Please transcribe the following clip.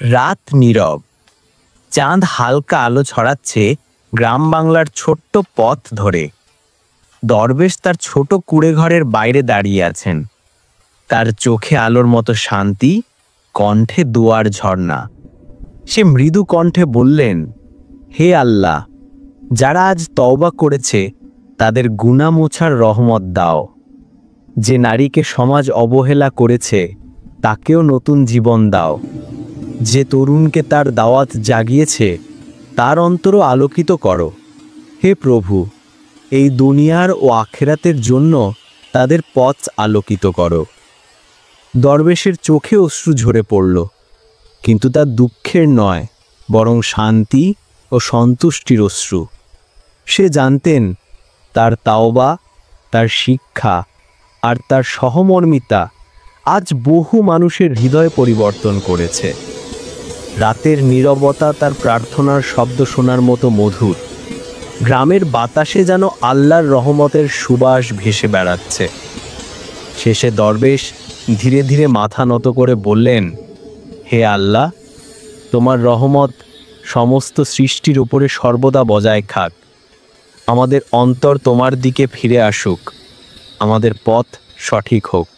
রাত নীরব, চাঁদ হালকা আলো ছড়াচ্ছে গ্রাম বাংলার ছোট্ট পথ ধরে। দরবেশ তার ছোট কুঁড়ে ঘরের বাইরে দাঁড়িয়ে আছেন, তার চোখে আলোর মতো শান্তি, কণ্ঠে দোয়ার ঝর্ণা। সে মৃদু কণ্ঠে বললেন, হে আল্লাহ, যারা আজ তওবা করেছে তাদের গুনাহ মোছার রহমত দাও। যে নারীকে সমাজ অবহেলা করেছে তাকেও নতুন জীবন দাও। যে তরুণকে তার দাওয়াত জাগিয়েছে তার অন্তরও আলোকিত করো। হে প্রভু, এই দুনিয়ার ও আখিরাতের জন্য তাদের পথ আলোকিত করো। দরবেশের চোখে অশ্রু ঝরে পড়ল, কিন্তু তার দুঃখের নয়, বরং শান্তি ও সন্তুষ্টির অশ্রু। সে জানতেন তার তাওবা, তার শিক্ষা আর তার সহমর্মিতা আজ বহু মানুষের হৃদয় পরিবর্তন করেছে। রাতের নীরবতা তার প্রার্থনার শব্দ শোনার মতো মধুর। গ্রামের বাতাসে যেন আল্লাহর রহমতের সুবাস ভেসে বেড়াচ্ছে। শেষে দরবেশ ধীরে ধীরে মাথা নত করে বললেন, হে আল্লাহ, তোমার রহমত সমস্ত সৃষ্টির উপরে সর্বদা বজায় থাক। আমাদের অন্তর তোমার দিকে ফিরে আসুক, আমাদের পথ সঠিক হোক।